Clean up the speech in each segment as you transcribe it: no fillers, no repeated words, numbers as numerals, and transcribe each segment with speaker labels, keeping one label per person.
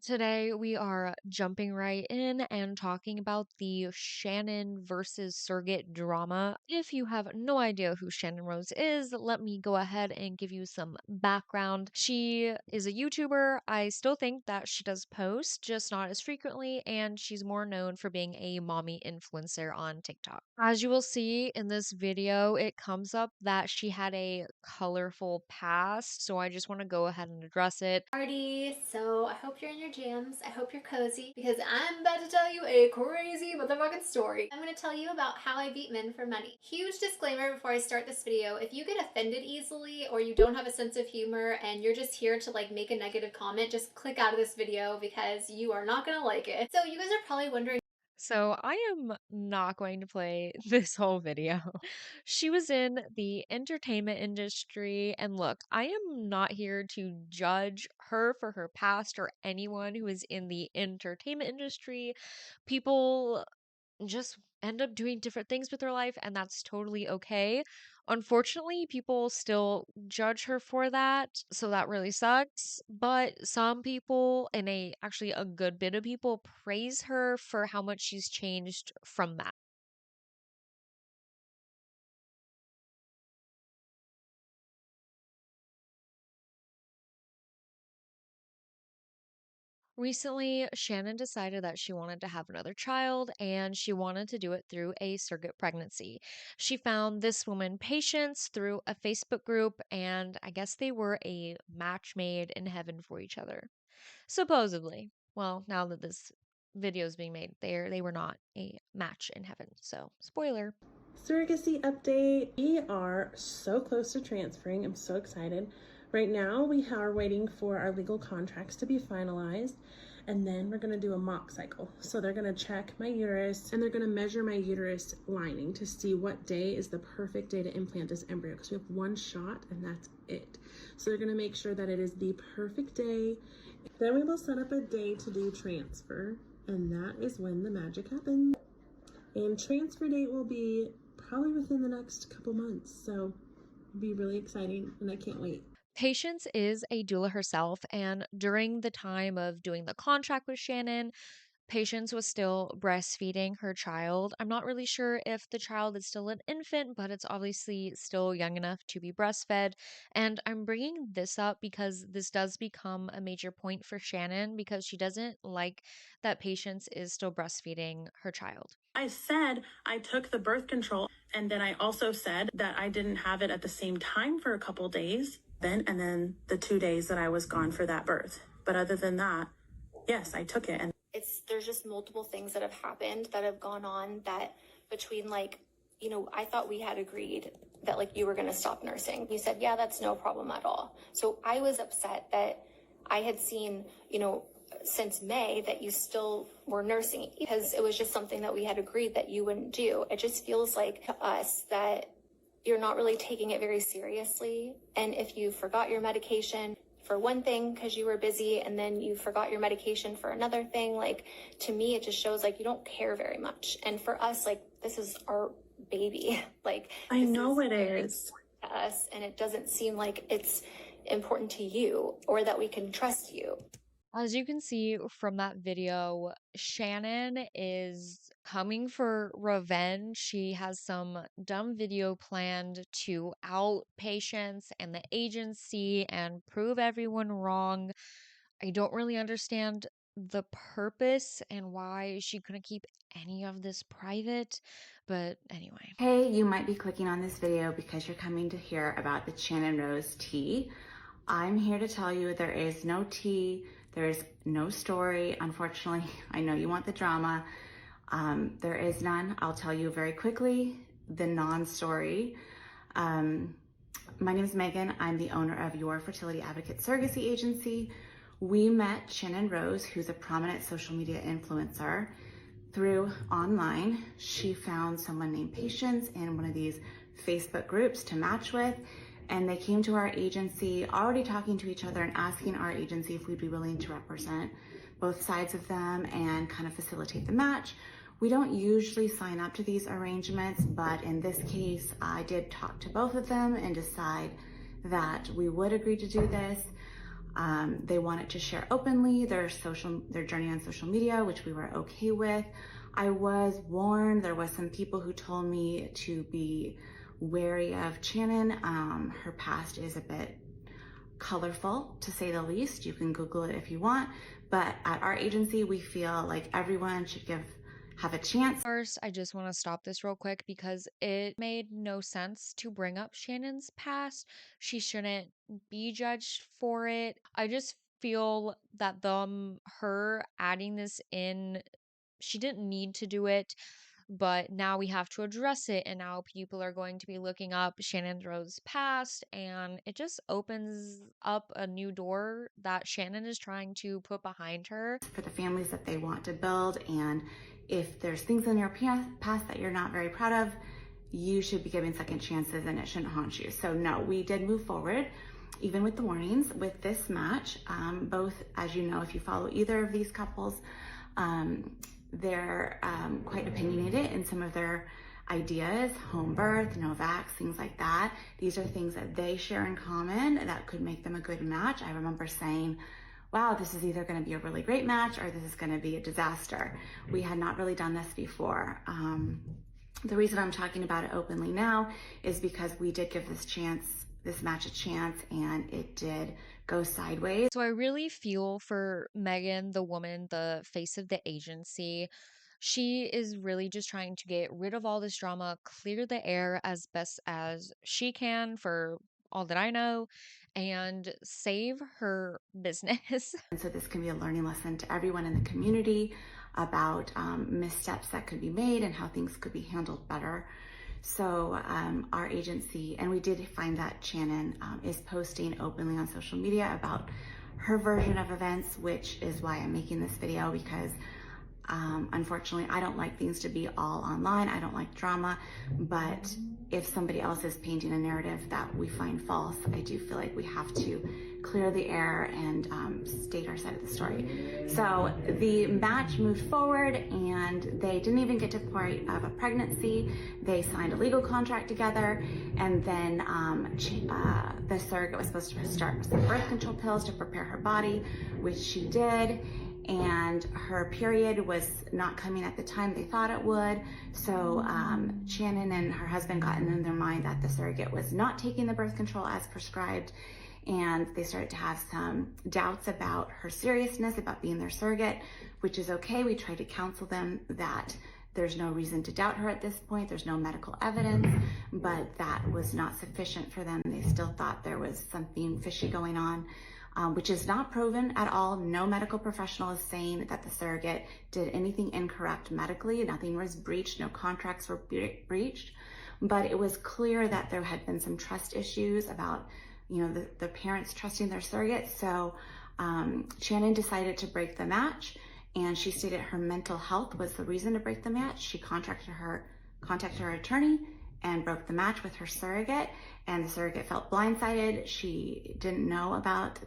Speaker 1: Today, we are jumping right in and talking about the Shannon versus Surrogate drama. If you have no idea who Shannon Rose is, let me go ahead and give you some background. She is a YouTuber. I still think that she does post, just not as frequently, and she's more known for being a mommy influencer on TikTok. As you will see in this video, it comes up that she had a colorful past, so I just want to go ahead and address it.
Speaker 2: Party. So I hope you're in your jams. I hope you're cozy because I'm about to tell you a crazy motherfucking story. I'm going to tell you about how I beat men for money. Huge disclaimer before I start this video. If you get offended easily or you don't have a sense of humor and you're just here to like make a negative comment, just click out of this video because you are not going to like it. So you guys are probably wondering,
Speaker 1: So I am not going to play this whole video. She was in the entertainment industry, and look, I am not here to judge her for her past or anyone who is in the entertainment industry. People just end up doing different things with their life, and that's totally okay. Unfortunately, people still judge her for that, so that really sucks. But some people, and actually a good bit of people, praise her for how much she's changed from that. Recently, Shannon decided that she wanted to have another child and she wanted to do it through a surrogate pregnancy. She found this woman, Patience, through a Facebook group, and I guess they were a match made in heaven for each other. Supposedly. Well, now that this video is being made, they were not a match in heaven. So, spoiler.
Speaker 3: Surrogacy update. We are so close to transferring. I'm so excited. Right now, we are waiting for our legal contracts to be finalized, and then we're going to do a mock cycle. So they're going to check my uterus and they're going to measure my uterus lining to see what day is the perfect day to implant this embryo, because we have one shot and that's it. So they're going to make sure that it is the perfect day. Then we will set up a day to do transfer, and that is when the magic happens. And transfer date will be probably within the next couple months. So it'll be really exciting and I can't wait.
Speaker 1: Patience is a doula herself, and during the time of doing the contract with Shannon, Patience was still breastfeeding her child. I'm not really sure if the child is still an infant, but it's obviously still young enough to be breastfed. And I'm bringing this up because this does become a major point for Shannon because she doesn't like that Patience is still breastfeeding her child.
Speaker 3: I said I took the birth control, and then I also said that I didn't have it at the same time for a couple days, and then the 2 days that I was gone for that birth. But other than that, yes, I took it. And
Speaker 2: there's just multiple things that have happened that have gone on that between I thought we had agreed that like you were going to stop nursing. You said, yeah, that's no problem at all. So I was upset that I had seen, since May that you still were nursing because it was just something that we had agreed that you wouldn't do. It just feels like to us that you're not really taking it very seriously. And if you forgot your medication for one thing because you were busy and then you forgot your medication for another thing, like to me, it just shows like you don't care very much. And for us, like this is our baby. Like
Speaker 3: I know it is
Speaker 2: to us, and it doesn't seem like it's important to you or that we can trust you.
Speaker 1: As you can see from that video, Shannon is coming for revenge. She has some dumb video planned to out Patience and the agency and prove everyone wrong. I don't really understand the purpose and why she couldn't keep any of this private, but anyway.
Speaker 4: Hey, you might be clicking on this video because you're coming to hear about the Shannon Rose tea. I'm here to tell you there is no tea, there is no story. Unfortunately, I know you want the drama. There is none. I'll tell you very quickly the non-story. My name is Megan. I'm the owner of Your Fertility Advocate Surrogacy Agency. We met Shannon Rose, who's a prominent social media influencer, through online. She found someone named Patience in one of these Facebook groups to match with, and they came to our agency already talking to each other and asking our agency if we'd be willing to represent both sides of them and kind of facilitate the match. We don't usually sign up to these arrangements, but in this case, I did talk to both of them and decide that we would agree to do this. They wanted to share openly their journey on social media, which we were okay with. I was warned, there was some people who told me to be wary of Shannon. Her past is a bit colorful, to say the least. You can Google it if you want, but at our agency, we feel like everyone should have a chance.
Speaker 1: First, I just want to stop this real quick because it made no sense to bring up Shannon's past. She shouldn't be judged for it. I just feel that her adding this in, she didn't need to do it, but now we have to address it, and now people are going to be looking up Shannon Rhodes' past, and it just opens up a new door that Shannon is trying to put behind her.
Speaker 4: For the families that they want to build, and if there's things in your past that you're not very proud of, you should be giving second chances and it shouldn't haunt you. So no, we did move forward, even with the warnings, with this match. Both, as you know, if you follow either of these couples, they're quite opinionated in some of their ideas, home birth, no vax, things like that. These are things that they share in common that could make them a good match. I remember saying, wow, this is either going to be a really great match or this is going to be a disaster. We had not really done this before. The reason I'm talking about it openly now is because we did give this match a chance, and it did go sideways.
Speaker 1: So I really feel for Megan, the woman, the face of the agency. She is really just trying to get rid of all this drama, clear the air as best as she can, for all that I know, and save her business.
Speaker 4: And so this can be a learning lesson to everyone in the community about missteps that could be made and how things could be handled better. So our agency, and we did find that Shannon is posting openly on social media about her version of events, which is why I'm making this video, because unfortunately, I don't like things to be all online. I don't like drama, but if somebody else is painting a narrative that we find false, I do feel like we have to clear the air and state our side of the story. So the match moved forward, and they didn't even get to the point of a pregnancy. They signed a legal contract together, and then the surrogate was supposed to start some birth control pills to prepare her body, which she did. And her period was not coming at the time they thought it would. So Shannon and her husband got in their mind that the surrogate was not taking the birth control as prescribed. And they started to have some doubts about her seriousness about being their surrogate, which is okay. We tried to counsel them that there's no reason to doubt her at this point. There's no medical evidence, but that was not sufficient for them. They still thought there was something fishy going on. Which is not proven at all. No medical professional is saying that the surrogate did anything incorrect medically. Nothing was breached, no contracts were breached, but it was clear that there had been some trust issues about, the parents trusting their surrogate. So Shannon decided to break the match, and she stated her mental health was the reason to break the match. She contacted her attorney and broke the match with her surrogate, and the surrogate felt blindsided. She didn't know about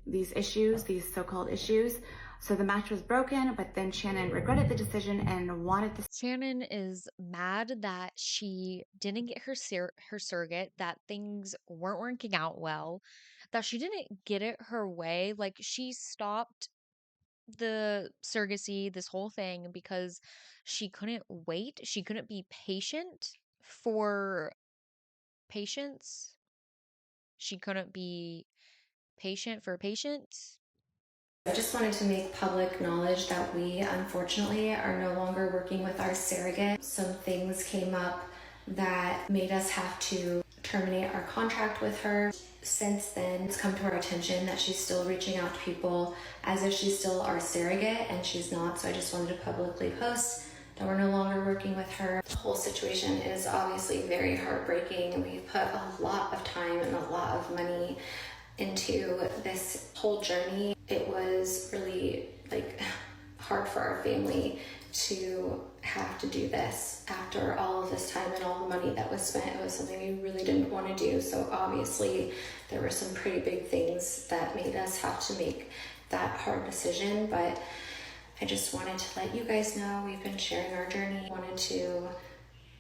Speaker 4: these issues, these so-called issues. So the match was broken, but then Shannon regretted the decision and wanted the...
Speaker 1: Shannon is mad that she didn't get her surrogate, that things weren't working out well, that she didn't get it her way. Like, she stopped the surrogacy, this whole thing, because she couldn't wait. She couldn't be patient for patience. She couldn't be patient for patience.
Speaker 2: I just wanted to make public knowledge that we unfortunately are no longer working with our surrogate. Some things came up that made us have to terminate our contract with her. Since then, it's come to our attention that she's still reaching out to people as if she's still our surrogate, and she's not. So I just wanted to publicly post that we're no longer working with her. The whole situation is obviously very heartbreaking, and we've put a lot of time and a lot of money into this whole journey. It was really hard for our family to have to do this after all of this time and all the money that was spent. It was something we really didn't want to do. So obviously there were some pretty big things that made us have to make that hard decision. But I just wanted to let you guys know we've been sharing our journey. Wanted to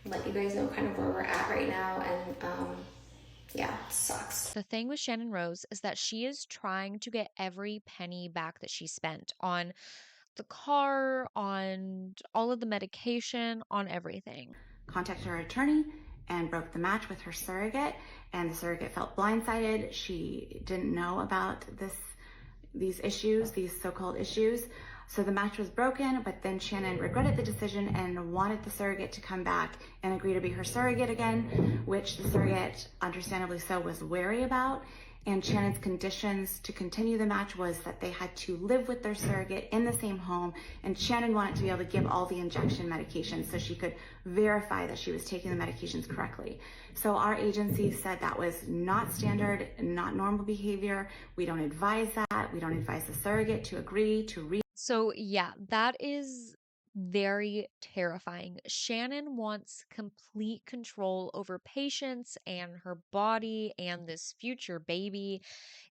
Speaker 2: let you guys know kind of where we're at right now, and Yeah, sucks.
Speaker 1: The thing with Shannon Rose is that she is trying to get every penny back that she spent on the car, on all of the medication, on everything.
Speaker 4: Contacted her attorney and broke the match with her surrogate, and the surrogate felt blindsided. She didn't know about these issues, these so-called issues. So the match was broken, but then Shannon regretted the decision and wanted the surrogate to come back and agree to be her surrogate again, which the surrogate, understandably so, was wary about. And Shannon's conditions to continue the match was that they had to live with their surrogate in the same home, and Shannon wanted to be able to give all the injection medications so she could verify that she was taking the medications correctly. So our agency said that was not standard, not normal behavior. We don't advise that. We don't advise the surrogate to agree to
Speaker 1: So, yeah, that is very terrifying. Shannon wants complete control over patients and her body and this future baby.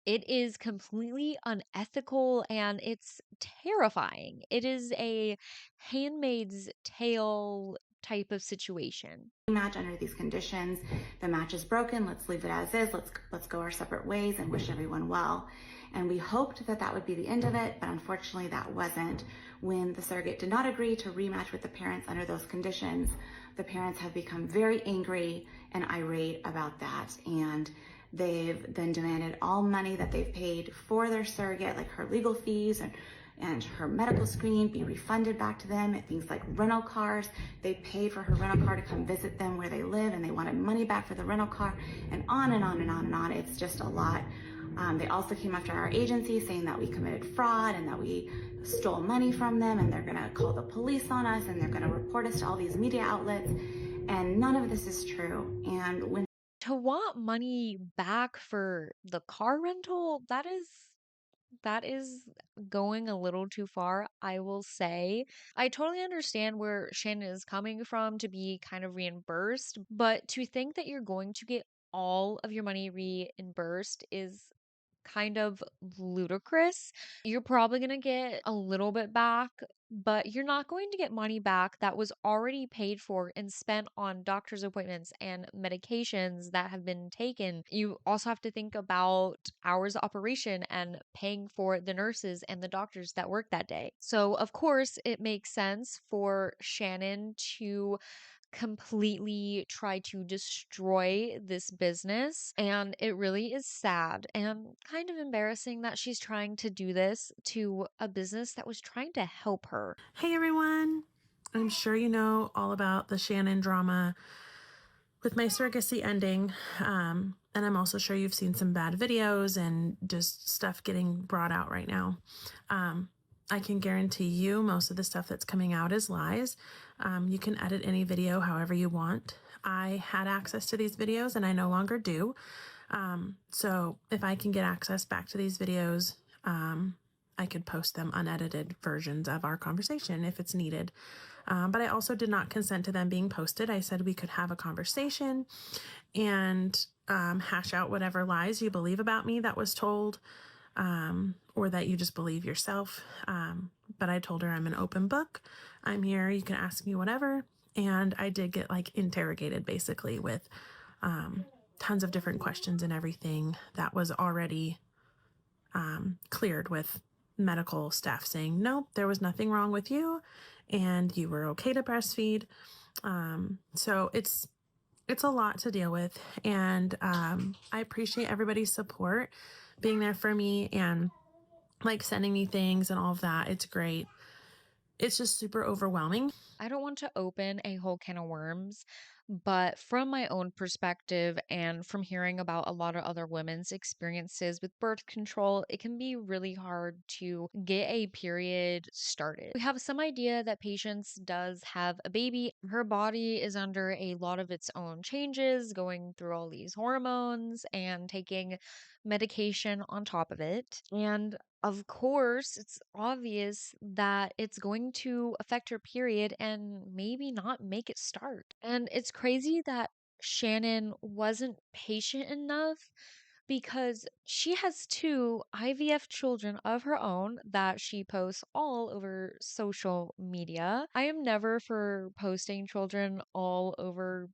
Speaker 1: It is completely unethical and it's terrifying. It is a handmaid's tale type of situation.
Speaker 4: match under these conditions. The match is broken. Let's leave it as is. Let's go our separate ways and wish everyone well. And we hoped that that would be the end of it, but unfortunately that wasn't. When the surrogate did not agree to rematch with the parents under those conditions, the parents have become very angry and irate about that. And they've then demanded all money that they've paid for their surrogate, like her legal fees and her medical screening, be refunded back to them, and things like rental cars. They paid for her rental car to come visit them where they live, and they wanted money back for the rental car, and on and on and on and on. It's just a lot. They also came after our agency saying that we committed fraud and that we stole money from them, and they're gonna call the police on us, and they're gonna report us to all these media outlets, and none of this is true. And when
Speaker 1: To want money back for the car rental, that is going a little too far, I will say. I totally understand where Shannon is coming from to be kind of reimbursed, but to think that you're going to get all of your money reimbursed is kind of ludicrous. You're probably going to get a little bit back, but you're not going to get money back that was already paid for and spent on doctor's appointments and medications that have been taken. You also have to think about hours of operation and paying for the nurses and the doctors that work that day. So, of course, it makes sense for Shannon to completely try to destroy this business. And it really is sad and kind of embarrassing that she's trying to do this to a business that was trying to help her.
Speaker 3: Hey everyone! I'm sure you know all about the Shannon drama with my surrogacy ending. And I'm also sure you've seen some bad videos and just stuff getting brought out right now. I can guarantee you most of the stuff that's coming out is lies. You can edit any video however you want. I had access to these videos and I no longer do. So if I can get access back to these videos, I could post them unedited versions of our conversation if it's needed. But I also did not consent to them being posted. I said we could have a conversation and hash out whatever lies you believe about me that was told, or that you just believe yourself. But I told her I'm an open book. I'm here. You can ask me whatever. And I did get like interrogated basically with tons of different questions and everything that was already cleared with medical staff saying, no, there was nothing wrong with you and you were okay to breastfeed. So it's a lot to deal with. And I appreciate everybody's support, being there for me and like sending me things and all of that. It's great. It's just super overwhelming.
Speaker 1: I don't want to open a whole can of worms, but from my own perspective and from hearing about a lot of other women's experiences with birth control, it can be really hard to get a period started. We have some idea that patience does have a baby. Her body is under a lot of its own changes, going through all these hormones and taking medication on top of it. And of course, it's obvious that it's going to affect her period and maybe not make it start. And it's crazy that Shannon wasn't patient enough because she has two IVF children of her own that she posts all over social media. I am never for posting children all over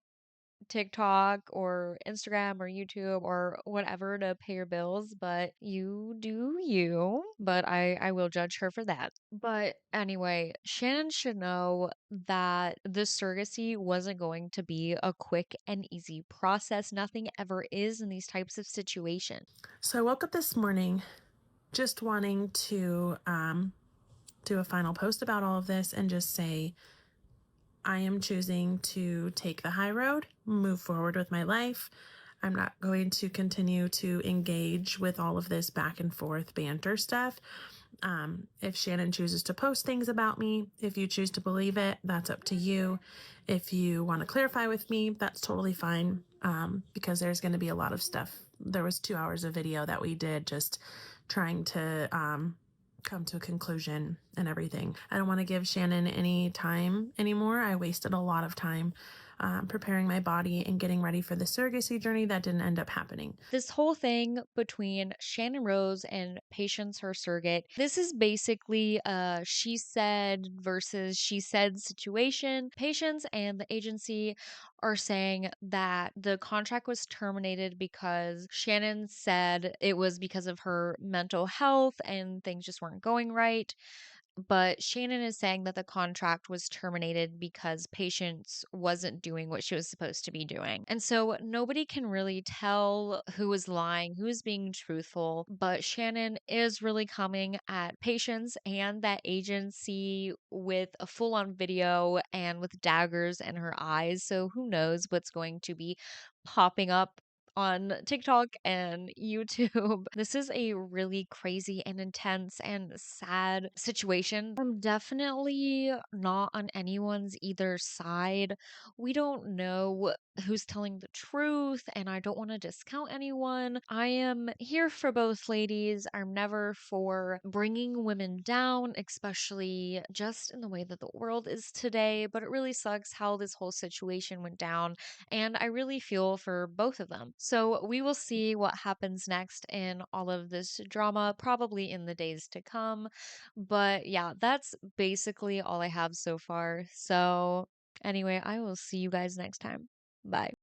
Speaker 1: TikTok or Instagram or YouTube or whatever to pay your bills, but you do you. But I will judge her for that. But anyway, Shannon should know that the surrogacy wasn't going to be a quick and easy process. Nothing ever is in these types of situations.
Speaker 3: So I woke up this morning just wanting to do a final post about all of this and just say, I am choosing to take the high road, move forward with my life. I'm not going to continue to engage with all of this back and forth banter stuff. If Shannon chooses to post things about me, if you choose to believe it, that's up to you. If you want to clarify with me, that's totally fine, because there's going to be a lot of stuff. There was 2 hours of video that we did just trying to come to a conclusion and everything. I don't want to give Shannon any time anymore. I wasted a lot of time preparing my body and getting ready for the surrogacy journey that didn't end up happening.
Speaker 1: This whole thing between Shannon Rose and Patience, her surrogate, this is basically a she said versus she said situation. Patience and the agency are saying that the contract was terminated because Shannon said it was because of her mental health and things just weren't going right. But Shannon is saying that the contract was terminated because Patience wasn't doing what she was supposed to be doing. And so nobody can really tell who is lying, who is being truthful. But Shannon is really coming at Patience and that agency with a full on video and with daggers in her eyes. So who knows what's going to be popping up on TikTok and YouTube. This is a really crazy and intense and sad situation. I'm definitely not on anyone's either side. We don't know who's telling the truth, and I don't want to discount anyone. I am here for both ladies. I'm never for bringing women down, especially just in the way that the world is today. But it really sucks how this whole situation went down, and I really feel for both of them. So we will see what happens next in all of this drama, probably in the days to come. But yeah, that's basically all I have so far. So anyway, I will see you guys next time. Bye.